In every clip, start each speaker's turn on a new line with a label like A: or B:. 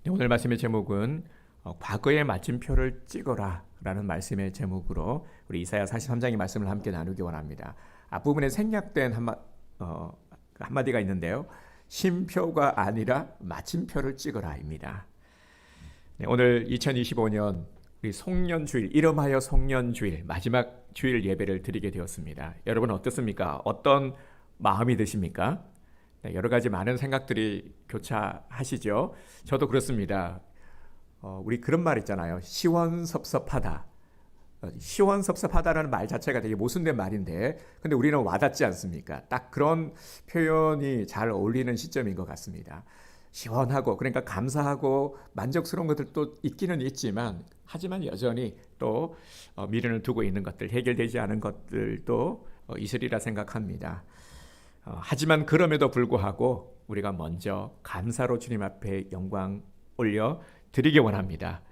A: 네, 오늘 말씀의 제목은 과거의 마침표를 찍어라 라는 말씀의 제목으로 우리 이사야 43장의 말씀을 함께 나누기 원합니다. 앞부분에 생략된 한마디가 있는데요. 쉼표가 아니라 마침표를 찍어라입니다. 네, 오늘 2025년 우리 송년주일, 이름하여 송년주일 마지막 주일 예배를 드리게 되었습니다. 여러분 어떻습니까? 어떤 마음이 드십니까? 네, 여러 가지 많은 생각들이 교차하시죠. 저도 그렇습니다. 우리 그런 말 있잖아요. 시원섭섭하다. 시원섭섭하다라는 말 자체가 되게 모순된 말인데, 근데 우리는 와닿지 않습니까? 딱 그런 표현이 잘 어울리는 시점인 것 같습니다. 시원하고, 그러니까 감사하고 만족스러운 것들도 있기는 있지만, 하지만 여전히 또 미련을 두고 있는 것들, 해결되지 않은 것들도 있으리라 생각합니다. 하지만 그럼에도 불구하고 우리가 먼저 감사로 주님 앞에 영광 올려 드리기 원합니다.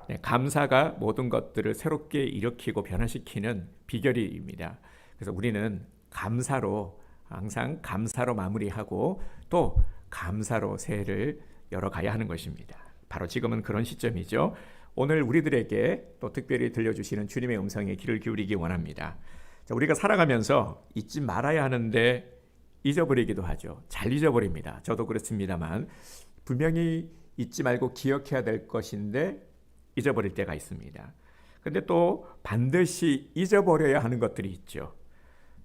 A: 네, 감사가 모든 것들을 새롭게 일으키고 변화시키는 비결입니다. 그래서 우리는 감사로, 항상 감사로 마무리하고 또 감사로 새해를 열어가야 하는 것입니다. 바로 지금은 그런 시점이죠. 오늘 우리들에게 또 특별히 들려주시는 주님의 음성에 귀를 기울이기 원합니다. 자, 우리가 살아가면서 잊지 말아야 하는데 잊어버리기도 하죠. 잘 잊어버립니다. 저도 그렇습니다만 분명히 잊지 말고 기억해야 될 것인데 잊어버릴 때가 있습니다. 근데 또 반드시 잊어버려야 하는 것들이 있죠.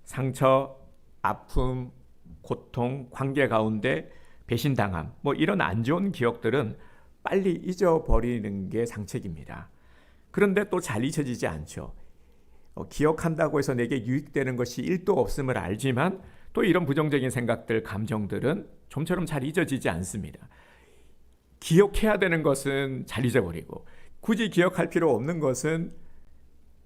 A: 상처, 아픔, 고통, 관계 가운데 배신당함, 이런 안 좋은 기억들은 빨리 잊어버리는 게 상책입니다. 그런데 또 잘 잊혀지지 않죠. 기억한다고 해서 내게 유익되는 것이 1도 없음을 알지만 또 이런 부정적인 생각들, 감정들은 좀처럼 잘 잊어지지 않습니다. 기억해야 되는 것은 잘 잊어버리고 굳이 기억할 필요 없는 것은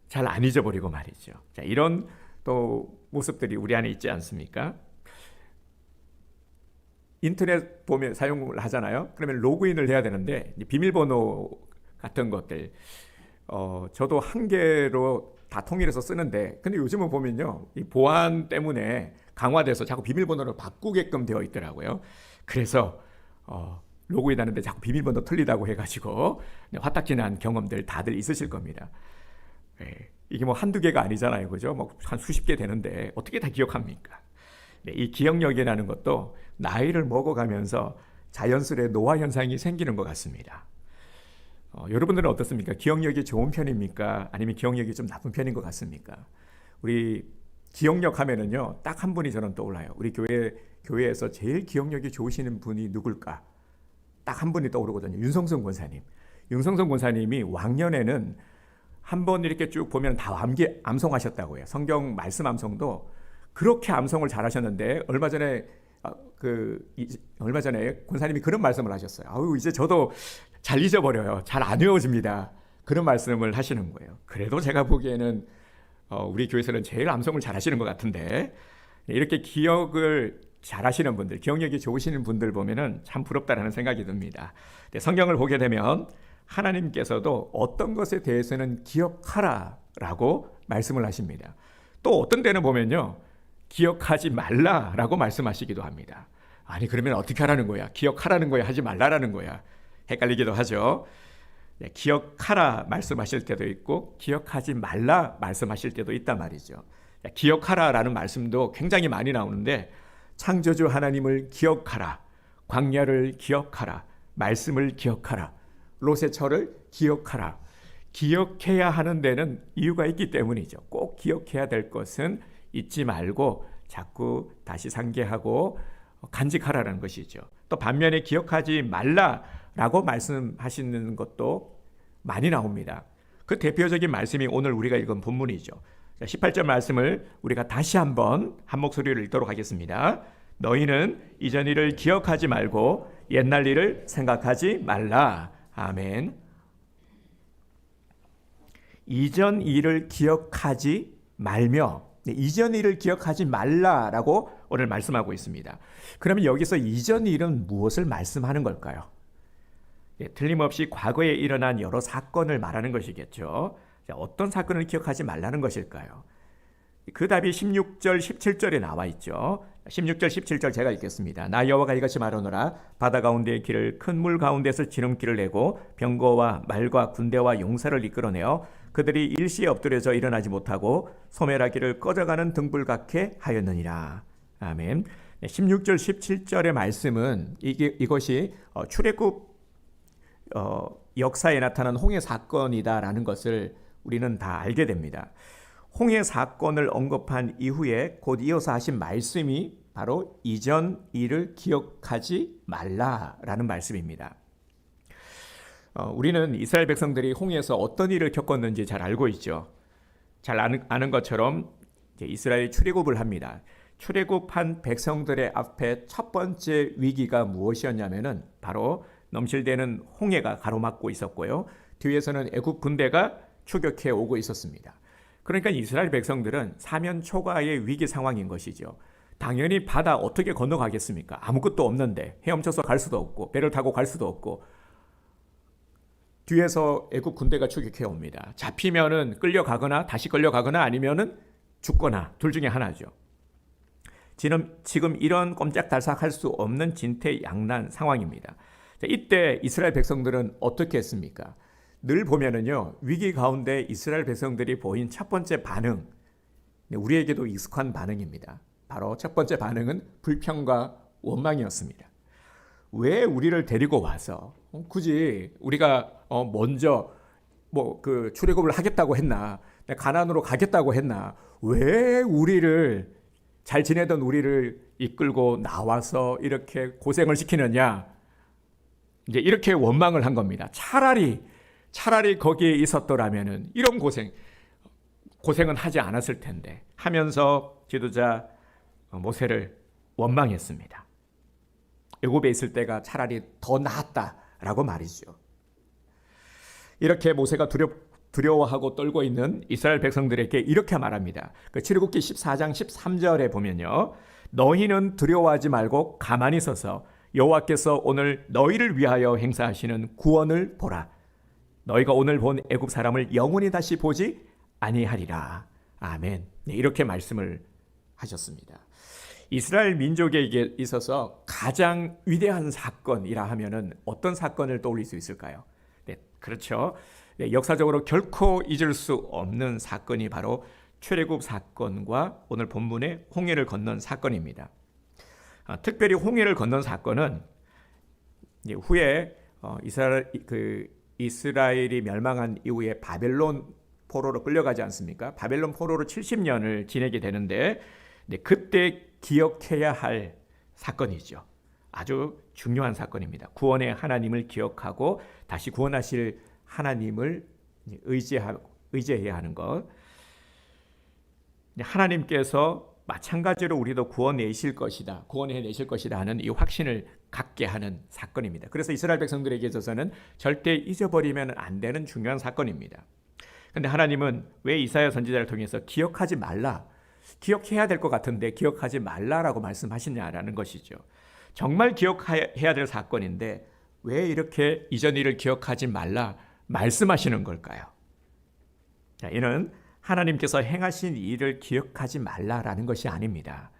A: 잘 안 잊어버리고 말이죠. 자, 이런 또 모습들이 우리 안에 있지 않습니까? 인터넷 보면 사용을 하잖아요. 그러면 로그인을 해야 되는데 비밀번호 같은 것들 저도 한 개로 다 통일해서 쓰는데, 근데 요즘은 보면요, 이 보안 때문에 강화돼서 자꾸 비밀번호를 바꾸게끔 되어 있더라고요. 그래서 로그인 하는데 자꾸 비밀번호 틀리다고 해가지고 화딱지난 경험들 다들 있으실 겁니다. 네, 이게 한두 개가 아니잖아요, 그죠? 한 수십 개 되는데 어떻게 다 기억합니까? 네, 이 기억력이라는 것도 나이를 먹어가면서 자연스레 노화 현상이 생기는 것 같습니다. 여러분들은 어떻습니까? 기억력이 좋은 편입니까? 아니면 기억력이 좀 나쁜 편인 것 같습니까? 우리 기억력 하면은요, 딱 한 분이 저는 떠올라요. 우리 교회에서 제일 기억력이 좋으시는 분이 누굴까? 딱 한 분이 떠오르거든요. 윤성성 권사님. 윤성성 권사님이 왕년에는 한번 이렇게 쭉 보면 다 암송하셨다고 해요. 성경 말씀 암송도 그렇게 암송을 잘하셨는데 얼마 전에 권사님이 그런 말씀을 하셨어요. 아유, 이제 저도 잘 잊어버려요. 잘 안 외워집니다. 그런 말씀을 하시는 거예요. 그래도 제가 보기에는 우리 교회에서는 제일 암송을 잘 하시는 것 같은데, 이렇게 기억을 잘 하시는 분들, 기억력이 좋으시는 분들 보면은 참 부럽다라는 생각이 듭니다. 성경을 보게 되면 하나님께서도 어떤 것에 대해서는 기억하라라고 말씀을 하십니다. 또 어떤 때는 보면요, 기억하지 말라라고 말씀하시기도 합니다. 아니, 그러면 어떻게 하라는 거야? 기억하라는 거야? 하지 말라라는 거야? 헷갈리기도 하죠. 네, 기억하라 말씀하실 때도 있고 기억하지 말라 말씀하실 때도 있단 말이죠. 기억하라라는 말씀도 굉장히 많이 나오는데, 창조주 하나님을 기억하라, 광야를 기억하라, 말씀을 기억하라, 롯의 처를 기억하라. 기억해야 하는 데는 이유가 있기 때문이죠. 꼭 기억해야 될 것은 잊지 말고 자꾸 다시 상기하고 간직하라는 것이죠. 또 반면에 기억하지 말라라고 말씀하시는 것도 많이 나옵니다. 그 대표적인 말씀이 오늘 우리가 읽은 본문이죠. 18절 말씀을 우리가 다시 한번 한 목소리를 읽도록 하겠습니다. 너희는 이전 일을 기억하지 말고 옛날 일을 생각하지 말라. 아멘. 이전 일을 기억하지 말며, 이전 일을 기억하지 말라라고 오늘 말씀하고 있습니다. 그러면 여기서 이전 일은 무엇을 말씀하는 걸까요? 틀림없이 과거에 일어난 여러 사건을 말하는 것이겠죠. 어떤 사건을 기억하지 말라는 것일까요? 그 답이 16절, 17절에 나와 있죠. 16절 17절 제가 읽겠습니다. 나 여호와가 이같이 말하노라. 바다 가운데의 길을 큰 물 가운데서 지름길을 내고 병거와 말과 군대와 용사를 이끌어내어 그들이 일시에 엎드려져 일어나지 못하고 소멸하기를 꺼져가는 등불 같게 하였느니라. 아멘. 16절 17절의 말씀은 이것이 출애굽 역사에 나타난 홍해 사건이다라는 것을 우리는 다 알게 됩니다. 홍해 사건을 언급한 이후에 곧 이어서 하신 말씀이 바로 이전 일을 기억하지 말라라는 말씀입니다. 우리는 이스라엘 백성들이 홍해에서 어떤 일을 겪었는지 잘 알고 있죠. 잘 아는 것처럼 이스라엘이 출애굽을 합니다. 출애굽한 백성들의 앞에 첫 번째 위기가 무엇이었냐면은 바로 넘실대는 홍해가 가로막고 있었고요. 뒤에서는 애굽 군대가 추격해 오고 있었습니다. 그러니까 이스라엘 백성들은 사면 초과의 위기 상황인 것이죠. 당연히 바다 어떻게 건너가겠습니까? 아무것도 없는데 헤엄쳐서 갈 수도 없고 배를 타고 갈 수도 없고 뒤에서 애굽 군대가 추격해 옵니다. 잡히면은 끌려가거나 다시 끌려가거나 아니면은 죽거나 둘 중에 하나죠. 지금 이런 꼼짝달싹할 수 없는 진퇴양난 상황입니다. 자, 이때 이스라엘 백성들은 어떻게 했습니까? 늘 보면은요, 위기 가운데 이스라엘 백성들이 보인 첫 번째 반응, 우리에게도 익숙한 반응입니다. 바로 첫 번째 반응은 불평과 원망이었습니다. 왜 우리를 데리고 와서 굳이 우리가 먼저 그 출애굽을 하겠다고 했나, 가나안으로 가겠다고 했나, 왜 우리를 잘 지내던 우리를 이끌고 나와서 이렇게 고생을 시키느냐, 이제 이렇게 원망을 한 겁니다. 차라리 거기에 있었더라면은 이런 고생은 하지 않았을 텐데 하면서 지도자 모세를 원망했습니다. 애굽에 있을 때가 차라리 더 나았다라고 말이죠. 이렇게 모세가 두려워하고 떨고 있는 이스라엘 백성들에게 이렇게 말합니다. 그 출애굽기 14장 13절에 보면요. 너희는 두려워하지 말고 가만히 서서 여호와께서 오늘 너희를 위하여 행사하시는 구원을 보라. 너희가 오늘 본 애굽 사람을 영원히 다시 보지 아니하리라. 아멘. 네, 이렇게 말씀을 하셨습니다. 이스라엘 민족에게 있어서 가장 위대한 사건이라 하면은 어떤 사건을 떠올릴 수 있을까요? 네, 그렇죠. 네, 역사적으로 결코 잊을 수 없는 사건이 바로 출애굽 사건과 오늘 본문의 홍해를 건넌 사건입니다. 특별히 홍해를 건넌 사건은 후에 이스라엘이 멸망한 이후에 바벨론 포로로 끌려가지 않습니까? 바벨론 포로로 70년을 지내게 되는데 그때 기억해야 할 사건이죠. 아주 중요한 사건입니다. 구원의 하나님을 기억하고 다시 구원하실 하나님을 의지해야 하는 것. 하나님께서 마찬가지로 우리도 구원해내실 것이다 하는 이 확신을 갖게 하는 사건입니다. 그래서 이스라엘 백성들에게 있어서는 절대 잊어버리면 안 되는 중요한 사건입니다. 그런데 하나님은 왜 이사야 선지자를 통해서 기억하지 말라, 기억해야 될 것 같은데 기억하지 말라라고 말씀하시냐라는 것이죠. 정말 기억해야 될 사건인데 왜 이렇게 이전 일을 기억하지 말라 말씀하시는 걸까요? 자, 이는 하나님께서 행하신 일을 기억하지 말라라는 것이 아닙니다.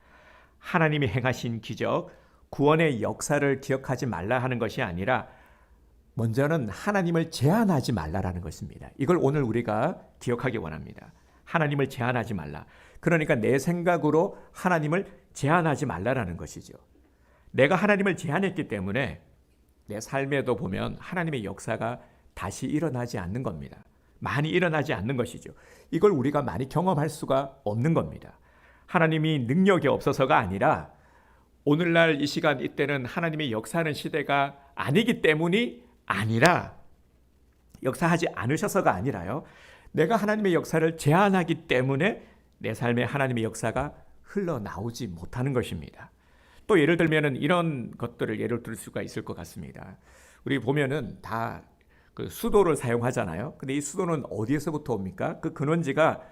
A: 하나님이 행하신 기적, 구원의 역사를 기억하지 말라 하는 것이 아니라 먼저는 하나님을 제한하지 말라라는 것입니다. 이걸 오늘 우리가 기억하기 원합니다. 하나님을 제한하지 말라. 그러니까 내 생각으로 하나님을 제한하지 말라라는 것이죠. 내가 하나님을 제한했기 때문에 내 삶에도 보면 하나님의 역사가 다시 일어나지 않는 겁니다. 많이 일어나지 않는 것이죠. 이걸 우리가 많이 경험할 수가 없는 겁니다. 하나님이 능력이 없어서가 아니라 오늘날 이 시간 이때는 하나님의 역사하는 시대가 아니기 때문이 아니라 역사하지 않으셔서가 아니라요. 내가 하나님의 역사를 제한하기 때문에 내 삶에 하나님의 역사가 흘러나오지 못하는 것입니다. 또 예를 들면 이런 것들을 예를 들 수가 있을 것 같습니다. 우리 보면은 다 그 수도를 사용하잖아요. 근데 이 수도는 어디에서부터 옵니까? 그 근원지가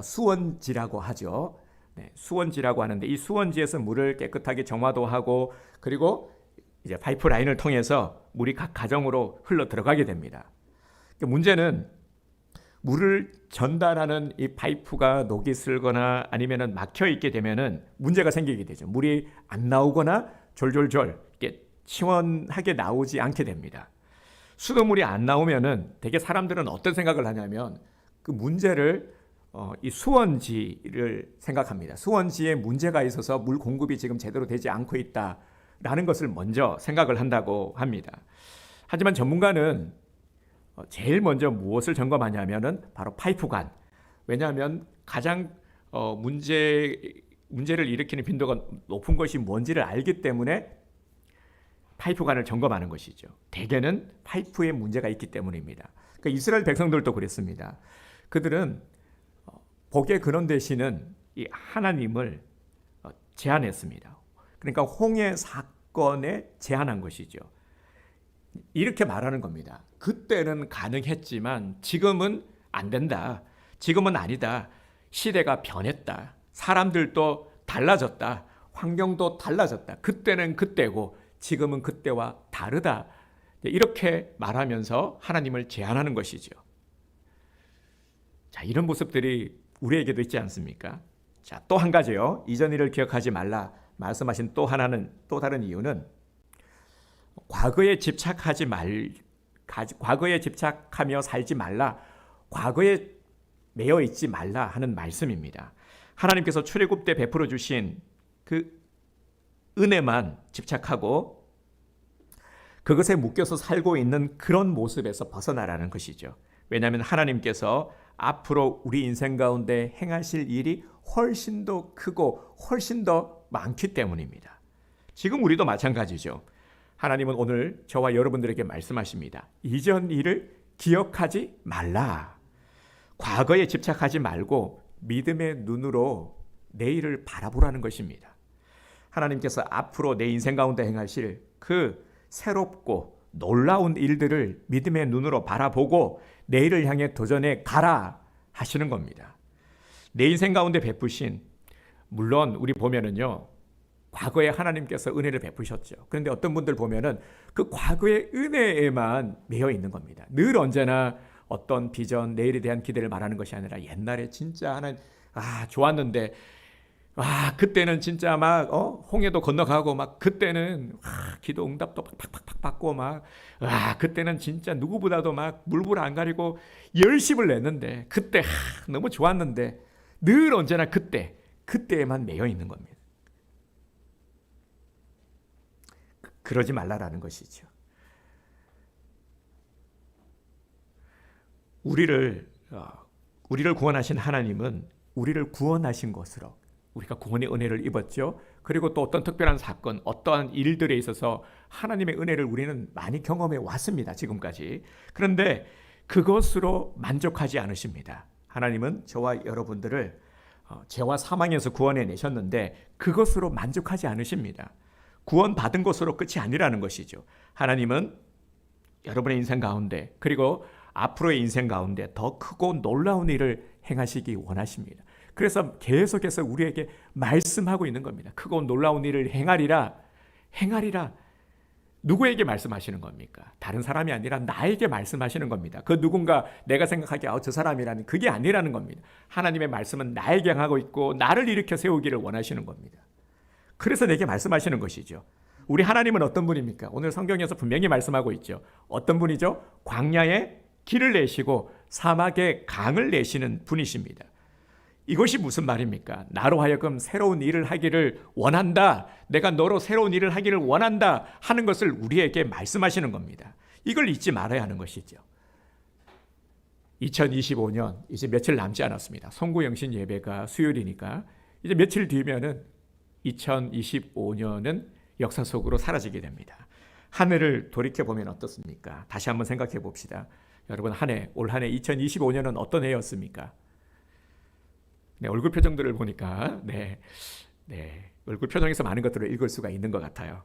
A: 수원지라고 하죠. 네, 수원지라고 하는데 이 수원지에서 물을 깨끗하게 정화도 하고 그리고 이제 파이프라인을 통해서 물이 각 가정으로 흘러 들어가게 됩니다. 문제는 물을 전달하는 이 파이프가 녹이 슬거나 아니면은 막혀 있게 되면은 문제가 생기게 되죠. 물이 안 나오거나 졸졸졸 이렇게 시원하게 나오지 않게 됩니다. 수돗물이 안 나오면은 되게 사람들은 어떤 생각을 하냐면 그 문제를 이 수원지를 생각합니다. 수원지에 문제가 있어서 물 공급이 지금 제대로 되지 않고 있다라는 것을 먼저 생각을 한다고 합니다. 하지만 전문가는 제일 먼저 무엇을 점검하냐면은 바로 파이프관. 왜냐하면 가장 문제를 일으키는 빈도가 높은 것이 뭔지를 알기 때문에 파이프관을 점검하는 것이죠. 대개는 파이프에 문제가 있기 때문입니다. 그러니까 이스라엘 백성들도 그랬습니다. 그들은 복의 근원 되시는 이 하나님을 제안했습니다. 그러니까 홍해 사건에 제안한 것이죠. 이렇게 말하는 겁니다. 그때는 가능했지만 지금은 안 된다. 지금은 아니다. 시대가 변했다. 사람들도 달라졌다. 환경도 달라졌다. 그때는 그때고 지금은 그때와 다르다. 이렇게 말하면서 하나님을 제안하는 것이죠. 자, 이런 모습들이 우리에게도 있지 않습니까? 자, 또 한 가지요. 이전 일을 기억하지 말라 말씀하신 또 다른 이유는 과거에 집착하며 살지 말라, 과거에 매여 있지 말라 하는 말씀입니다. 하나님께서 출애굽 때 베풀어 주신 그 은혜만 집착하고 그것에 묶여서 살고 있는 그런 모습에서 벗어나라는 것이죠. 왜냐하면 하나님께서 앞으로 우리 인생 가운데 행하실 일이 훨씬 더 크고 훨씬 더 많기 때문입니다. 지금 우리도 마찬가지죠. 하나님은 오늘 저와 여러분들에게 말씀하십니다. 이전 일을 기억하지 말라. 과거에 집착하지 말고 믿음의 눈으로 내일을 바라보라는 것입니다. 하나님께서 앞으로 내 인생 가운데 행하실 그 새롭고 놀라운 일들을 믿음의 눈으로 바라보고 내일을 향해 도전해 가라 하시는 겁니다. 내 인생 가운데 베푸신, 물론 우리 보면은요, 과거에 하나님께서 은혜를 베푸셨죠. 그런데 어떤 분들 보면은 그 과거의 은혜에만 매여 있는 겁니다. 늘 언제나 어떤 비전, 내일에 대한 기대를 말하는 것이 아니라 옛날에 진짜 하나님 좋았는데 그때는 진짜 막 홍해도 건너가고 막 그때는 기도 응답도 팍팍팍 받고 막 그때는 진짜 누구보다도 막 물불 안 가리고 열심을 냈는데 그때 너무 좋았는데 늘 언제나 그때에만 매여 있는 겁니다. 그러지 말라라는 것이죠. 우리를 구원하신 하나님은 우리를 구원하신 것으로 우리가 구원의 은혜를 입었죠. 그리고 또 어떤 특별한 사건, 어떠한 일들에 있어서 하나님의 은혜를 우리는 많이 경험해 왔습니다. 지금까지. 그런데 그것으로 만족하지 않으십니다. 하나님은 저와 여러분들을 죄와 사망에서 구원해 내셨는데 그것으로 만족하지 않으십니다. 구원받은 것으로 끝이 아니라는 것이죠. 하나님은 여러분의 인생 가운데 그리고 앞으로의 인생 가운데 더 크고 놀라운 일을 행하시기 원하십니다. 그래서 계속해서 우리에게 말씀하고 있는 겁니다. 크고 놀라운 일을 행하리라. 누구에게 말씀하시는 겁니까? 다른 사람이 아니라 나에게 말씀하시는 겁니다. 그 누군가 내가 생각하기에 저 사람이라는 그게 아니라는 겁니다. 하나님의 말씀은 나에게 향하고 있고 나를 일으켜 세우기를 원하시는 겁니다. 그래서 내게 말씀하시는 것이죠. 우리 하나님은 어떤 분입니까? 오늘 성경에서 분명히 말씀하고 있죠. 어떤 분이죠? 광야에 길을 내시고 사막에 강을 내시는 분이십니다. 이것이 무슨 말입니까? 나로 하여금 새로운 일을 하기를 원한다. 내가 너로 새로운 일을 하기를 원한다 하는 것을 우리에게 말씀하시는 겁니다. 이걸 잊지 말아야 하는 것이죠. 2025년 이제 며칠 남지 않았습니다. 송구영신 예배가 수요일이니까 이제 며칠 뒤면은 2025년은 역사 속으로 사라지게 됩니다. 한 해를 돌이켜보면 어떻습니까? 다시 한번 생각해 봅시다. 여러분 올 한 해 2025년은 어떤 해였습니까? 네, 얼굴 표정들을 보니까 얼굴 표정에서 많은 것들을 읽을 수가 있는 것 같아요.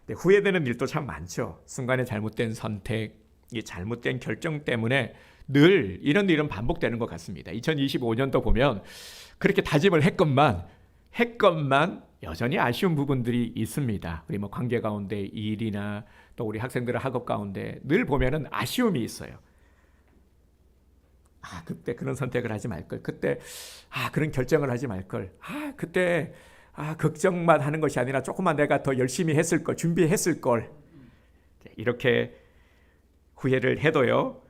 A: 네, 후회되는 일도 참 많죠. 순간의 잘못된 선택, 이 잘못된 결정 때문에 늘 이런 일은 반복되는 것 같습니다. 2025년도 보면 그렇게 다짐을 했건만 여전히 아쉬운 부분들이 있습니다. 우리 관계 가운데 일이나 또 우리 학생들의 학업 가운데 늘 보면은 아쉬움이 있어요. 그때 그런 선택을 하지 말걸. 그때 그런 결정을 하지 말걸. 그때 걱정만 하는 것이 아니라 조금만 내가 더 열심히 했을 걸, 준비했을 걸. 이렇게 후회를 해도요,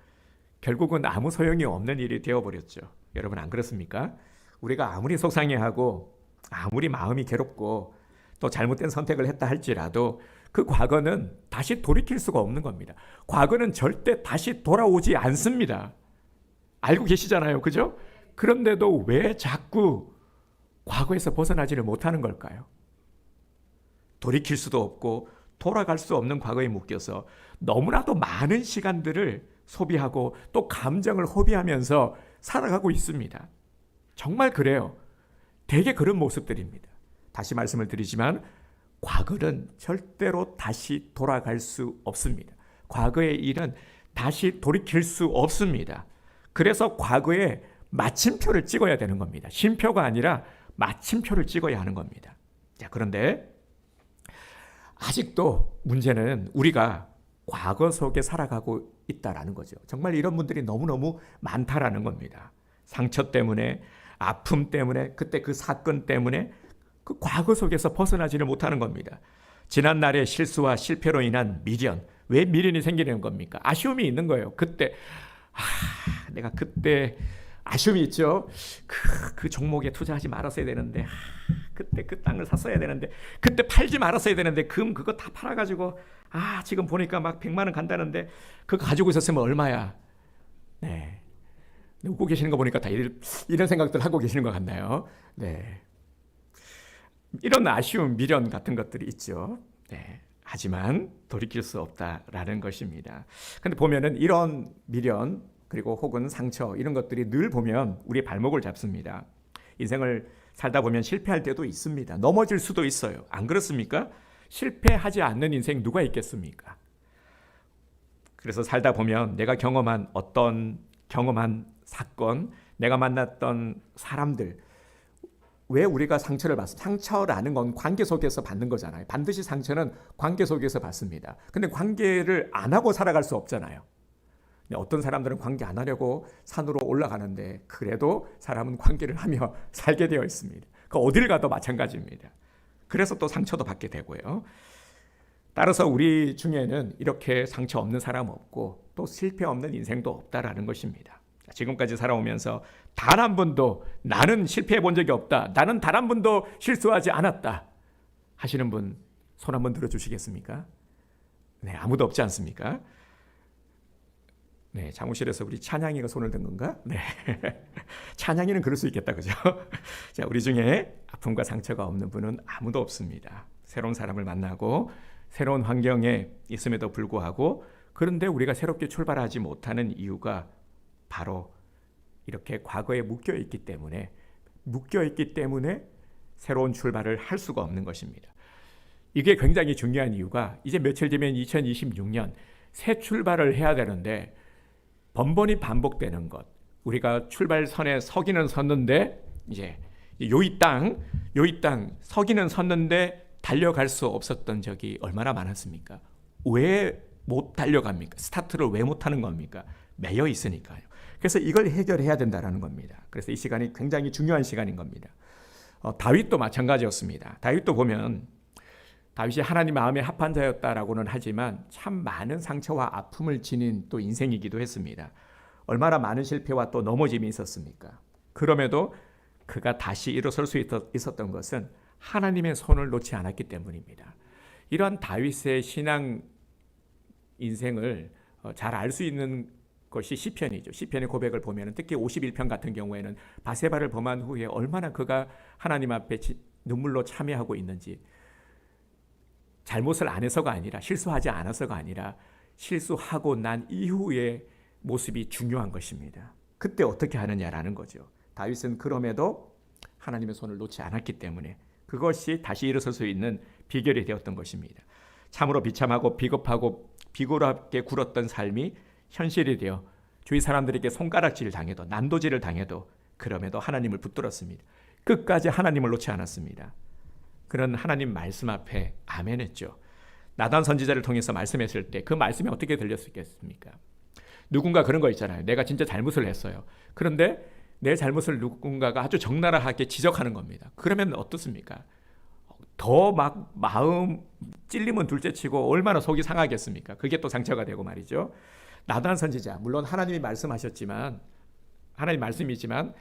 A: 결국은 아무 소용이 없는 일이 되어버렸죠. 여러분 안 그렇습니까? 우리가 아무리 속상해하고 아무리 마음이 괴롭고 또 잘못된 선택을 했다 할지라도 그 과거는 다시 돌이킬 수가 없는 겁니다. 과거는 절대 다시 돌아오지 않습니다. 알고 계시잖아요. 그죠? 그런데도 왜 자꾸 과거에서 벗어나지를 못하는 걸까요? 돌이킬 수도 없고 돌아갈 수 없는 과거에 묶여서 너무나도 많은 시간들을 소비하고 또 감정을 허비하면서 살아가고 있습니다. 정말 그래요. 되게 그런 모습들입니다. 다시 말씀을 드리지만 과거는 절대로 다시 돌아갈 수 없습니다. 과거의 일은 다시 돌이킬 수 없습니다. 그래서 과거에 마침표를 찍어야 되는 겁니다. 쉼표가 아니라 마침표를 찍어야 하는 겁니다. 자, 그런데 아직도 문제는 우리가 과거 속에 살아가고 있다라는 거죠. 정말 이런 분들이 너무너무 많다라는 겁니다. 상처 때문에, 아픔 때문에, 그때 그 사건 때문에 그 과거 속에서 벗어나지를 못하는 겁니다. 지난날의 실수와 실패로 인한 미련, 왜 미련이 생기는 겁니까? 아쉬움이 있는 거예요. 그때 내가 그때 아쉬움이 있죠. 그 종목에 투자하지 말았어야 되는데, 그때 그 땅을 샀어야 되는데, 그때 팔지 말았어야 되는데, 금 그거 다 팔아가지고, 지금 보니까 막 100만 원 간다는데, 그거 가지고 있었으면 얼마야? 네. 웃고 계시는 거 보니까 다 이런 생각들 하고 계시는 것 같나요? 네. 이런 아쉬움, 미련 같은 것들이 있죠. 네. 하지만 돌이킬 수 없다라는 것입니다. 근데 보면은 이런 미련, 그리고 혹은 상처, 이런 것들이 늘 보면 우리 발목을 잡습니다. 인생을 살다 보면 실패할 때도 있습니다. 넘어질 수도 있어요. 안 그렇습니까? 실패하지 않는 인생 누가 있겠습니까? 그래서 살다 보면 내가 경험한 사건, 내가 만났던 사람들, 왜 우리가 상처를 받습니까? 상처라는 건 관계 속에서 받는 거잖아요. 반드시 상처는 관계 속에서 받습니다. 근데 관계를 안 하고 살아갈 수 없잖아요. 어떤 사람들은 관계 안 하려고 산으로 올라가는데 그래도 사람은 관계를 하며 살게 되어 있습니다. 그 어딜 가도 마찬가지입니다. 그래서 또 상처도 받게 되고요. 따라서 우리 중에는 이렇게 상처 없는 사람 없고 또 실패 없는 인생도 없다라는 것입니다. 지금까지 살아오면서 단 한 번도 나는 실패해 본 적이 없다, 나는 단 한 번도 실수하지 않았다 하시는 분 손 한번 들어주시겠습니까? 네, 아무도 없지 않습니까? 네, 사무실에서 우리 찬양이가 손을 든 건가? 네. 찬양이는 그럴 수 있겠다, 그죠? 자, 우리 중에 아픔과 상처가 없는 분은 아무도 없습니다. 새로운 사람을 만나고 새로운 환경에 있음에도 불구하고, 그런데 우리가 새롭게 출발하지 못하는 이유가 바로 이렇게 과거에 묶여있기 때문에 새로운 출발을 할 수가 없는 것입니다. 이게 굉장히 중요한 이유가, 이제 며칠 뒤면 2026년 새 출발을 해야 되는데 번번이 반복되는 것, 우리가 출발선에 서기는 섰는데 이제 요이 땅 서기는 섰는데 달려갈 수 없었던 적이 얼마나 많았습니까? 왜 못 달려갑니까? 스타트를 왜 못하는 겁니까? 매여 있으니까요. 그래서 이걸 해결해야 된다는 겁니다. 그래서 이 시간이 굉장히 중요한 시간인 겁니다. 다윗도 마찬가지였습니다. 다윗도 보면 다윗이 하나님 마음에 합한 자였다라고는 하지만 참 많은 상처와 아픔을 지닌 또 인생이기도 했습니다. 얼마나 많은 실패와 또 넘어짐이 있었습니까? 그럼에도 그가 다시 일어설 수 있었던 것은 하나님의 손을 놓지 않았기 때문입니다. 이러한 다윗의 신앙 인생을 잘 알 수 있는 것이 시편이죠. 시편의 고백을 보면 특히 51편 같은 경우에는 바세바를 범한 후에 얼마나 그가 하나님 앞에 눈물로 참회하고 있는지, 잘못을 안 해서가 아니라, 실수하지 않아서가 아니라 실수하고 난 이후의 모습이 중요한 것입니다. 그때 어떻게 하느냐라는 거죠. 다윗은 그럼에도 하나님의 손을 놓지 않았기 때문에 그것이 다시 일어설 수 있는 비결이 되었던 것입니다. 참으로 비참하고 비겁하고 비굴하게 굴었던 삶이 현실이 되어 주위 사람들에게 손가락질을 당해도, 난도질을 당해도 그럼에도 하나님을 붙들었습니다. 끝까지 하나님을 놓지 않았습니다. 그런 하나님 말씀 앞에 아멘했죠. 나단 선지자를 통해서 말씀했을 때 그 말씀이 어떻게 들렸겠습니까? 누군가 그런 거 있잖아요. 내가 진짜 잘못을 했어요. 그런데 내 잘못을 누군가가 아주 적나라하게 지적하는 겁니다. 그러면 어떻습니까? 더 막 마음 찔리면 둘째치고 얼마나 속이 상하겠습니까? 그게 또 상처가 되고 말이죠. 나단 선지자, 물론 하나님이 말씀하셨지만, 하나님 말씀이지만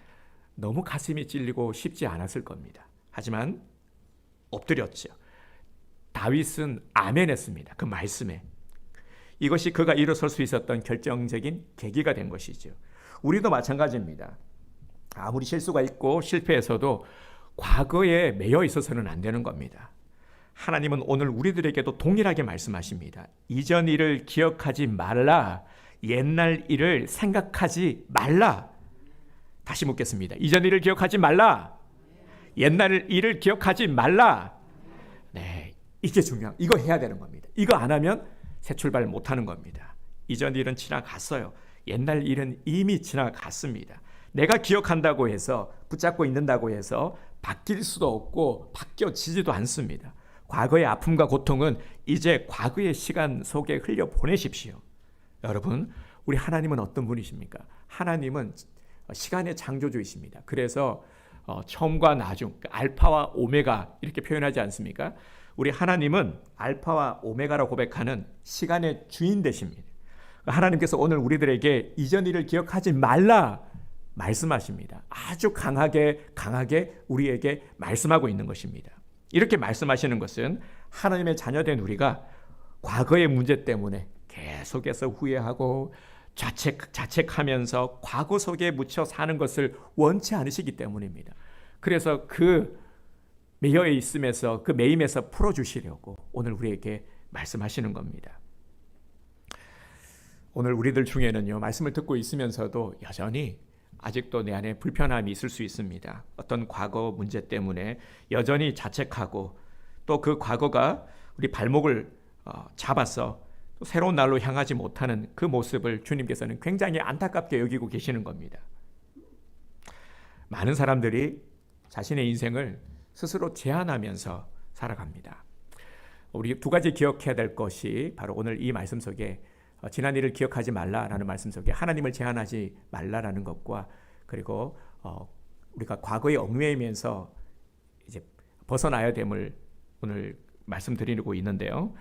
A: 너무 가슴이 찔리고 쉽지 않았을 겁니다. 하지만 엎드렸죠. 다윗은 아멘했습니다. 그 말씀에. 이것이 그가 일어설 수 있었던 결정적인 계기가 된 것이죠. 우리도 마찬가지입니다. 아무리 실수가 있고 실패해서도 과거에 매여 있어서는 안 되는 겁니다. 하나님은 오늘 우리들에게도 동일하게 말씀하십니다. 이전 일을 기억하지 말라. 옛날 일을 생각하지 말라. 다시 묻겠습니다. 이전 일을 기억하지 말라. 옛날 일을 기억하지 말라. 네, 이게 중요한, 이거 해야 되는 겁니다. 이거 안 하면 새 출발 못 하는 겁니다. 이전 일은 지나갔어요. 옛날 일은 이미 지나갔습니다. 내가 기억한다고 해서, 붙잡고 있는다고 해서 바뀔 수도 없고 바뀌어지지도 않습니다. 과거의 아픔과 고통은 이제 과거의 시간 속에 흘려보내십시오. 여러분, 우리 하나님은 어떤 분이십니까? 하나님은 시간의 창조주이십니다. 그래서 처음과 나중, 알파와 오메가 이렇게 표현하지 않습니까? 우리 하나님은 알파와 오메가라고 고백하는 시간의 주인 되십니다. 하나님께서 오늘 우리들에게 이전 일을 기억하지 말라 말씀하십니다. 아주 강하게 우리에게 말씀하고 있는 것입니다. 이렇게 말씀하시는 것은 하나님의 자녀된 우리가 과거의 문제 때문에 계속해서 후회하고 자책하면서 과거 속에 묻혀 사는 것을 원치 않으시기 때문입니다. 그래서 그 매여 있음에서, 그 매임에서 풀어주시려고 오늘 우리에게 말씀하시는 겁니다. 오늘 우리들 중에는요, 말씀을 듣고 있으면서도 여전히 아직도 내 안에 불편함이 있을 수 있습니다. 어떤 과거 문제 때문에 여전히 자책하고, 또 그 과거가 우리 발목을 잡아서 또 새로운 날로 향하지 못하는 그 모습을 주님께서는 굉장히 안타깝게 여기고 계시는 겁니다. 많은 사람들이 자신의 인생을 스스로 제한하면서 살아갑니다. 우리 두 가지 기억해야 될 것이 바로 오늘 이 말씀 속에, 지난 일을 기억하지 말라라는 말씀 속에 하나님을 제한하지 말라라는 것과, 그리고 우리가 과거에 얽매이면서 이제 벗어나야 됨을 오늘 말씀드리고 있는데요.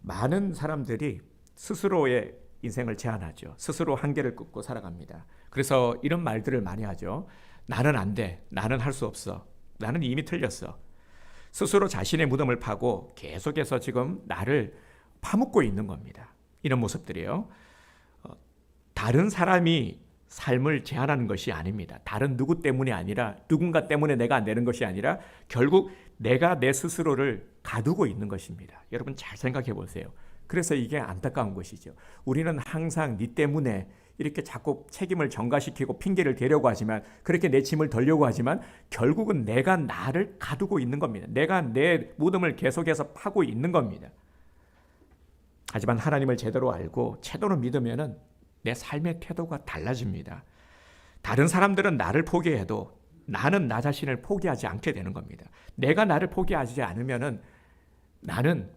A: 많은 사람들이 스스로의 인생을 제한하죠. 스스로 한계를 끊고 살아갑니다. 그래서 이런 말들을 많이 하죠. 나는 안 돼. 나는 할 수 없어. 나는 이미 틀렸어. 스스로 자신의 무덤을 파고 계속해서 지금 나를 파묻고 있는 겁니다. 이런 모습들이에요. 다른 사람이 삶을 제한하는 것이 아닙니다. 다른 누구 때문이 아니라, 누군가 때문에 내가 안 되는 것이 아니라 결국 내가 내 스스로를 가두고 있는 것입니다. 여러분 잘 생각해 보세요. 그래서 이게 안타까운 것이죠. 우리는 항상 네 때문에 이렇게 자꾸 책임을 전가시키고 핑계를 대려고 하지만, 그렇게 내 짐을 덜려고 하지만 결국은 내가 나를 가두고 있는 겁니다. 내가 내 무덤을 계속해서 파고 있는 겁니다. 하지만 하나님을 제대로 알고 제대로 믿으면은 내 삶의 태도가 달라집니다. 다른 사람들은 나를 포기해도 나는 나 자신을 포기하지 않게 되는 겁니다. 내가 나를 포기하지 않으면은 나는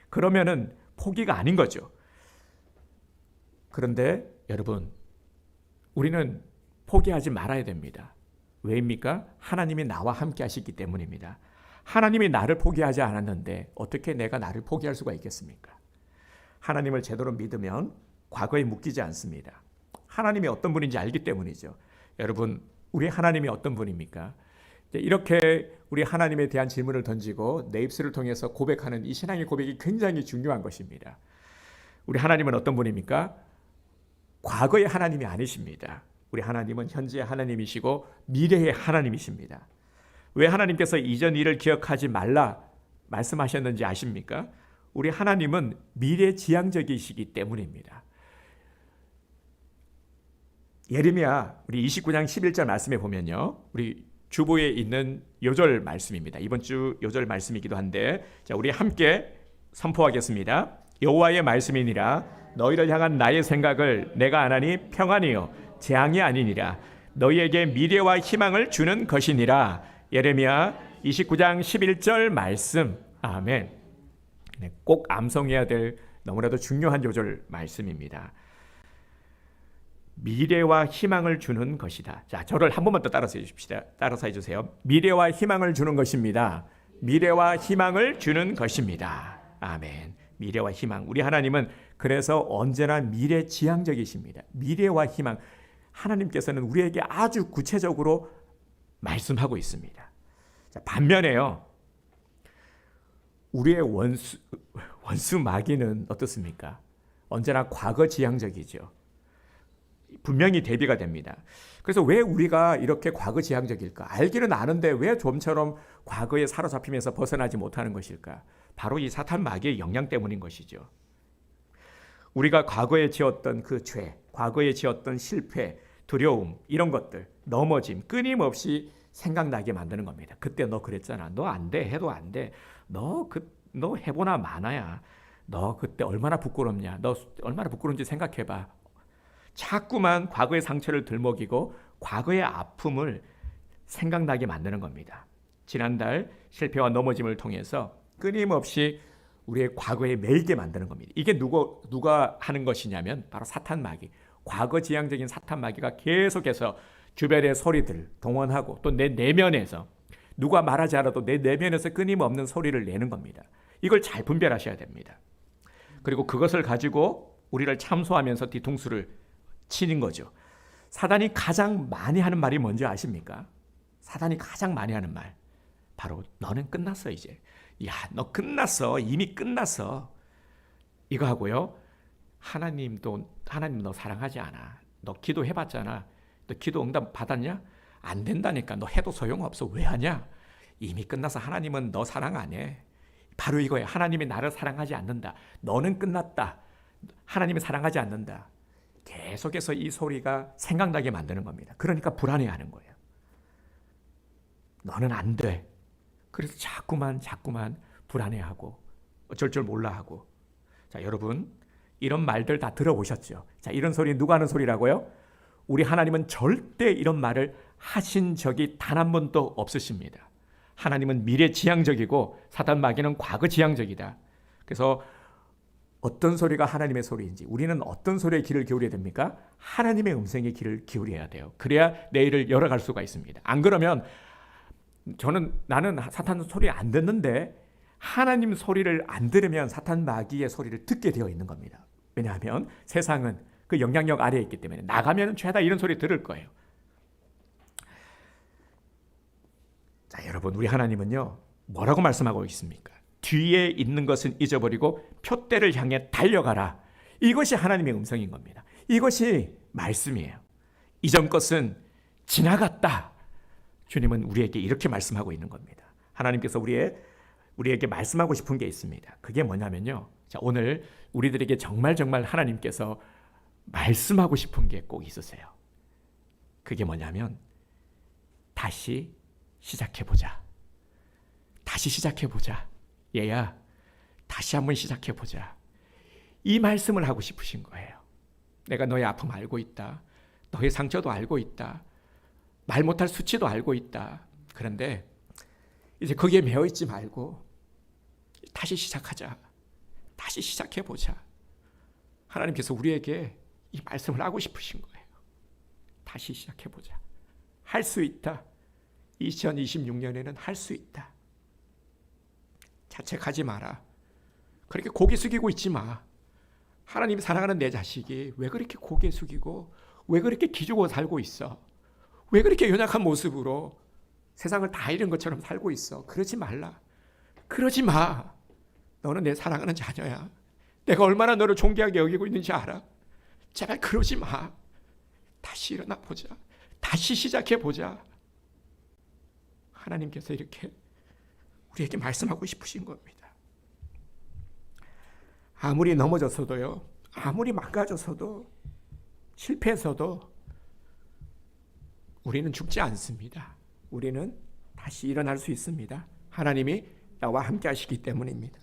A: 그러면은 포기가 아닌 거죠. 그런데 여러분, 우리는 포기하지 말아야 됩니다. 왜입니까? 하나님이 나와 함께 하시기 때문입니다. 하나님이 나를 포기하지 않았는데 어떻게 내가 나를 포기할 수가 있겠습니까? 하나님을 제대로 믿으면 과거에 묶이지 않습니다. 하나님이 어떤 분인지 알기 때문이죠. 여러분, 우리 하나님이 어떤 분입니까? 이렇게 우리 하나님에 대한 질문을 던지고 내 입술을 통해서 고백하는 이 신앙의 고백이 굉장히 중요한 것입니다. 우리 하나님은 어떤 분입니까? 과거의 하나님이 아니십니다. 우리 하나님은 현재의 하나님이시고 미래의 하나님이십니다. 왜 하나님께서 이전 일을 기억하지 말라 말씀하셨는지 아십니까? 우리 하나님은 미래지향적이시기 때문입니다. 예레미야 우리 29장 11절 말씀에 보면요, 우리 주보에 있는 요절 말씀입니다. 이번 주 요절 말씀이기도 한데, 자, 우리 함께 선포하겠습니다. 여호와의 말씀이니라. 너희를 향한 나의 생각을 내가 아나니 평안이요 재앙이 아니니라. 너희에게 미래와 희망을 주는 것이니라. 예레미야 29장 11절 말씀. 아멘. 꼭 암송해야 될 너무나도 중요한 요절 말씀입니다. 미래와 희망을 주는 것이다. 자, 저를 한 번만 더 따라서 해주십시다. 따라서 해주세요. 미래와 희망을 주는 것입니다. 미래와 희망을 주는 것입니다. 아멘. 미래와 희망. 우리 하나님은 그래서 언제나 미래지향적이십니다. 미래와 희망. 하나님께서는 우리에게 아주 구체적으로 말씀하고 있습니다. 자, 반면에요, 우리의 원수 마귀는 어떻습니까? 언제나 과거지향적이죠. 분명히 대비가 됩니다. 그래서 왜 우리가 이렇게 과거지향적일까? 알기는 아는데 왜 좀처럼 과거에 사로잡히면서 벗어나지 못하는 것일까? 바로 이 사탄 마귀의 영향 때문인 것이죠. 우리가 과거에 지었던 그 죄, 과거에 지었던 실패, 두려움, 이런 것들, 넘어짐, 끊임없이 생각나게 만드는 겁니다. 그때 너 그랬잖아. 너 안 돼. 해도 안 돼. 너 해보나 마나야. 너 그때 얼마나 부끄럽냐. 너 얼마나 부끄러운지 생각해봐. 자꾸만 과거의 상처를 들먹이고 과거의 아픔을 생각나게 만드는 겁니다. 지난달 실패와 넘어짐을 통해서 끊임없이 우리의 과거에 매이게 만드는 겁니다. 이게 누가 하는 것이냐면 바로 사탄 마귀. 과거지향적인 사탄 마귀가 계속해서 주변의 소리들을 동원하고 또 내 내면에서 누가 말하지 않아도 내 내면에서 끊임없는 소리를 내는 겁니다. 이걸 잘 분별하셔야 됩니다. 그리고 그것을 가지고 우리를 참소하면서 뒤통수를 치는 거죠. 사단이 가장 많이 하는 말이 뭔지 아십니까? 사단이 가장 많이 하는 말, 바로 너는 끝났어 이제. 야, 너 끝났어. 이미 끝났어. 이거 하고요. 하나님 너 사랑하지 않아. 너 기도해봤잖아. 너 기도 응답 받았냐? 안 된다니까. 너 해도 소용없어. 왜 하냐? 이미 끝나서 하나님은 너 사랑 안 해. 바로 이거예요. 하나님이 나를 사랑하지 않는다. 너는 끝났다. 하나님이 사랑하지 않는다. 계속해서 이 소리가 생각나게 만드는 겁니다. 그러니까 불안해하는 거예요. 너는 안 돼. 그래서 자꾸만 불안해하고 어쩔 줄 몰라 하고. 자, 여러분 이런 말들 다 들어보셨죠? 자, 이런 소리 누가 하는 소리라고요? 우리 하나님은 절대 이런 말을 하신 적이 단 한 번도 없으십니다. 하나님은 미래지향적이고 사단 마귀는 과거지향적이다. 그래서 어떤 소리가 하나님의 소리인지, 우리는 어떤 소리에 귀를 기울여야 됩니까? 하나님의 음성에 귀를 기울여야 돼요. 그래야 내일을 열어갈 수가 있습니다. 안 그러면 나는 사탄 소리 안 듣는데 하나님 소리를 안 들으면 사탄 마귀의 소리를 듣게 되어 있는 겁니다. 왜냐하면 세상은 그 영향력 아래에 있기 때문에 나가면 죄다 이런 소리 들을 거예요. 자, 여러분 우리 하나님은요 뭐라고 말씀하고 있습니까? 뒤에 있는 것은 잊어버리고 표대를 향해 달려가라. 이것이 하나님의 음성인 겁니다. 이것이 말씀이에요. 이전 것은 지나갔다. 주님은 우리에게 이렇게 말씀하고 있는 겁니다. 하나님께서 우리에게 말씀하고 싶은 게 있습니다. 그게 뭐냐면요. 자, 오늘 우리들에게 정말 하나님께서 말씀하고 싶은 게 꼭 있으세요. 그게 뭐냐면 다시 시작해보자. 다시 시작해보자. 얘야, 다시 한번 시작해보자. 이 말씀을 하고 싶으신 거예요. 내가 너의 아픔 알고 있다. 너의 상처도 알고 있다. 말 못할 수치도 알고 있다. 그런데 이제 거기에 매여있지 말고 다시 시작하자. 다시 시작해보자. 하나님께서 우리에게 이 말씀을 하고 싶으신 거예요. 다시 시작해보자. 할 수 있다. 2026년에는 할 수 있다. 자책하지 마라. 그렇게 고개 숙이고 있지 마. 하나님 사랑하는 내 자식이 왜 그렇게 고개 숙이고 왜 그렇게 기죽어 살고 있어? 왜 그렇게 연약한 모습으로 세상을 다 잃은 것처럼 살고 있어? 그러지 말라. 그러지 마. 너는 내 사랑하는 자녀야. 내가 얼마나 너를 존귀하게 여기고 있는지 알아? 제발 그러지 마. 다시 일어나 보자. 다시 시작해 보자. 하나님께서 이렇게 우리에게 말씀하고 싶으신 겁니다. 아무리 넘어졌어도요, 아무리 망가져서도, 실패해서도 우리는 죽지 않습니다. 우리는 다시 일어날 수 있습니다. 하나님이 나와 함께 하시기 때문입니다.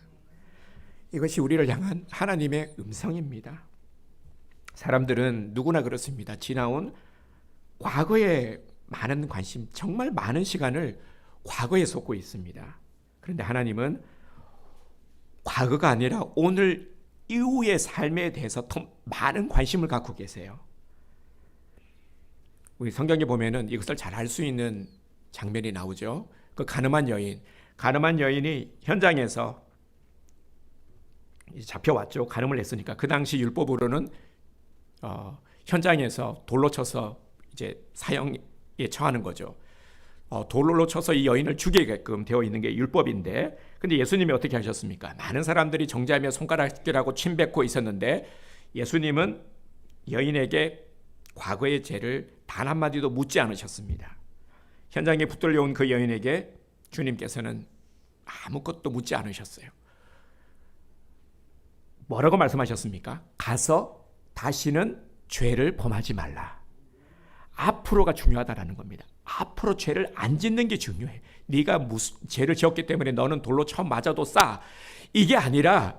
A: 이것이 우리를 향한 하나님의 음성입니다. 사람들은 누구나 그렇습니다. 지나온 과거에 많은 관심, 정말 많은 시간을 과거에 쏟고 있습니다. 그런데 하나님은 과거가 아니라 오늘 이후의 삶에 대해서 더 많은 관심을 갖고 계세요. 우리 성경에 보면은 이것을 잘 알 수 있는 장면이 나오죠. 그 가늠한 여인이 현장에서 잡혀왔죠. 간음을 했으니까 그 당시 율법으로는 현장에서 돌로 쳐서 이제 사형에 처하는 거죠. 돌로 쳐서 이 여인을 죽이게끔 되어 있는 게 율법인데, 근데 예수님이 어떻게 하셨습니까? 많은 사람들이 정죄하며 손가락질하고 침뱉고 있었는데 예수님은 여인에게 과거의 죄를 단 한마디도 묻지 않으셨습니다. 현장에 붙들려온 그 여인에게 주님께서는 아무것도 묻지 않으셨어요. 뭐라고 말씀하셨습니까? 가서 다시는 죄를 범하지 말라. 앞으로가 중요하다라는 겁니다. 앞으로 죄를 안 짓는 게 중요해. 네가 무슨 죄를 지었기 때문에 너는 돌로 처음 맞아도 싸. 이게 아니라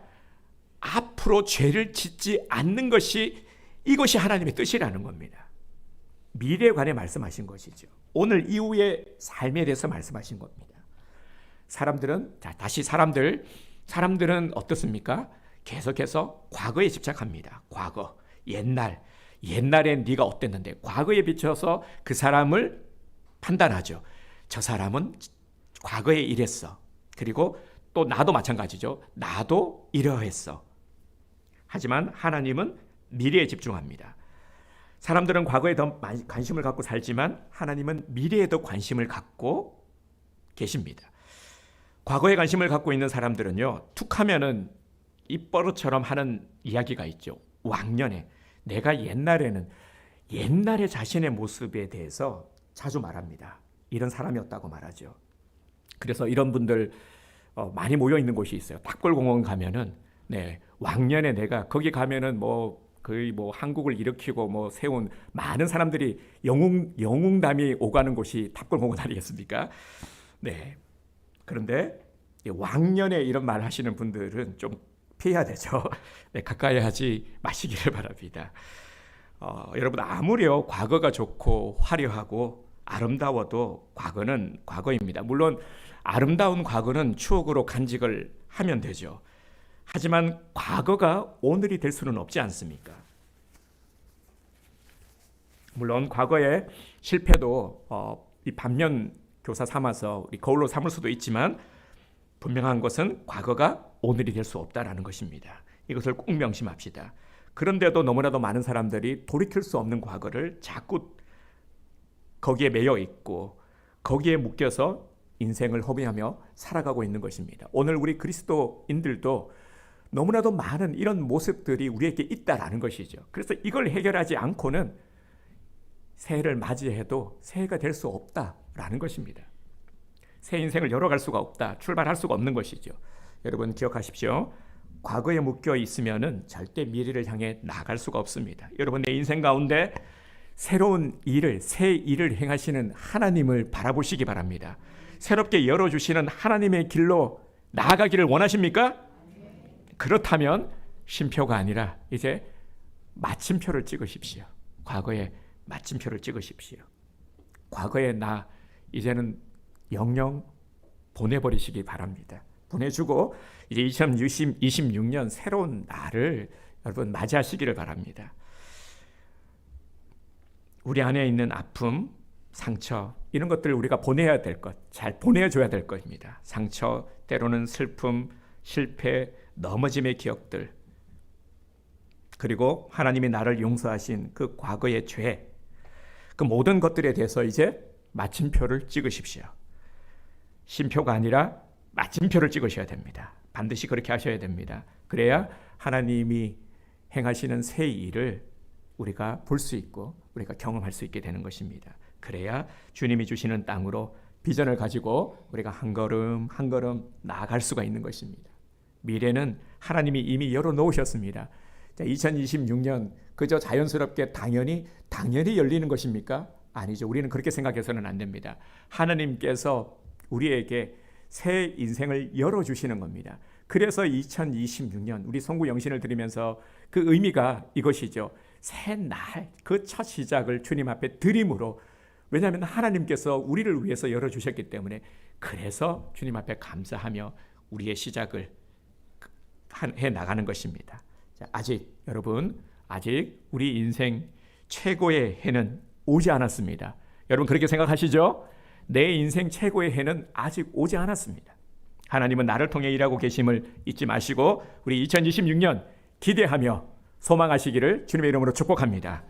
A: 앞으로 죄를 짓지 않는 것이, 이것이 하나님의 뜻이라는 겁니다. 미래에 관해 말씀하신 것이죠. 오늘 이후의 삶에 대해서 말씀하신 겁니다. 사람들은 어떻습니까? 계속해서 과거에 집착합니다. 과거, 옛날엔 네가 어땠는데, 과거에 비춰서 그 사람을 판단하죠. 저 사람은 과거에 이랬어. 그리고 또 나도 마찬가지죠. 나도 이러했어. 하지만 하나님은 미래에 집중합니다. 사람들은 과거에 더 관심을 갖고 살지만 하나님은 미래에 더 관심을 갖고 계십니다. 과거에 관심을 갖고 있는 사람들은요, 툭하면은 입버릇처럼 하는 이야기가 있죠. 왕년에, 내가 옛날에 자신의 모습에 대해서 자주 말합니다. 이런 사람이었다고 말하죠. 그래서 이런 분들 많이 모여 있는 곳이 있어요. 탑골공원 가면은, 왕년에 내가 거기 가면은 거의 한국을 일으키고 세운 많은 사람들이 영웅담이 오가는 곳이 탑골공원 아니겠습니까? 그런데 왕년에 이런 말 하시는 분들은 좀 피해야 되죠. 가까이 하지 마시기를 바랍니다. 여러분, 아무려 과거가 좋고 화려하고 아름다워도 과거는 과거입니다. 물론 아름다운 과거는 추억으로 간직을 하면 되죠. 하지만 과거가 오늘이 될 수는 없지 않습니까? 물론 과거의 실패도 이 반면 교사 삼아서 우리 거울로 삼을 수도 있지만, 분명한 것은 과거가 오늘이 될 수 없다라는 것입니다. 이것을 꼭 명심합시다. 그런데도 너무나도 많은 사람들이 돌이킬 수 없는 과거를 자꾸 거기에 매여 있고 거기에 묶여서 인생을 허비하며 살아가고 있는 것입니다. 오늘 우리 그리스도인들도 너무나도 많은 이런 모습들이 우리에게 있다라는 것이죠. 그래서 이걸 해결하지 않고는 새해를 맞이해도 새해가 될 수 없다라는 것입니다. 새 인생을 열어갈 수가 없다, 출발할 수가 없는 것이죠. 여러분 기억하십시오. 과거에 묶여 있으면은 절대 미래를 향해 나갈 수가 없습니다. 여러분, 내 인생 가운데 새로운 일을, 새 일을 행하시는 하나님을 바라보시기 바랍니다. 새롭게 열어주시는 하나님의 길로 나아가기를 원하십니까? 그렇다면 쉼표가 아니라 이제 마침표를 찍으십시오. 과거에 마침표를 찍으십시오. 과거에 나 이제는 영영 보내버리시기 바랍니다. 보내주고 이제 2026년 새로운 날을 여러분 맞이하시기를 바랍니다. 우리 안에 있는 아픔, 상처, 이런 것들을 우리가 보내야 될 것, 잘 보내줘야 될 것입니다. 상처, 때로는 슬픔, 실패, 넘어짐의 기억들, 그리고 하나님이 나를 용서하신 그 과거의 죄, 그 모든 것들에 대해서 이제 마침표를 찍으십시오. 쉼표가 아니라 마침표를 찍으셔야 됩니다. 반드시 그렇게 하셔야 됩니다. 그래야 하나님이 행하시는 새 일을 우리가 볼 수 있고 우리가 경험할 수 있게 되는 것입니다. 그래야 주님이 주시는 땅으로 비전을 가지고 우리가 한 걸음 한 걸음 나아갈 수가 있는 것입니다. 미래는 하나님이 이미 열어놓으셨습니다. 2026년 그저 자연스럽게 당연히 열리는 것입니까? 아니죠. 우리는 그렇게 생각해서는 안 됩니다. 하나님께서 우리에게 새 인생을 열어주시는 겁니다. 그래서 2026년 우리 성구 영신을 드리면서 그 의미가 이것이죠. 새 날, 그 첫 시작을 주님 앞에 드림으로, 왜냐하면 하나님께서 우리를 위해서 열어주셨기 때문에, 그래서 주님 앞에 감사하며 우리의 시작을 해 나가는 것입니다. 자, 아직 여러분, 아직 우리 인생 최고의 해는 오지 않았습니다. 여러분 그렇게 생각하시죠? 내 인생 최고의 해는 아직 오지 않았습니다. 하나님은 나를 통해 일하고 계심을 잊지 마시고 우리 2026년 기대하며 소망하시기를 주님의 이름으로 축복합니다.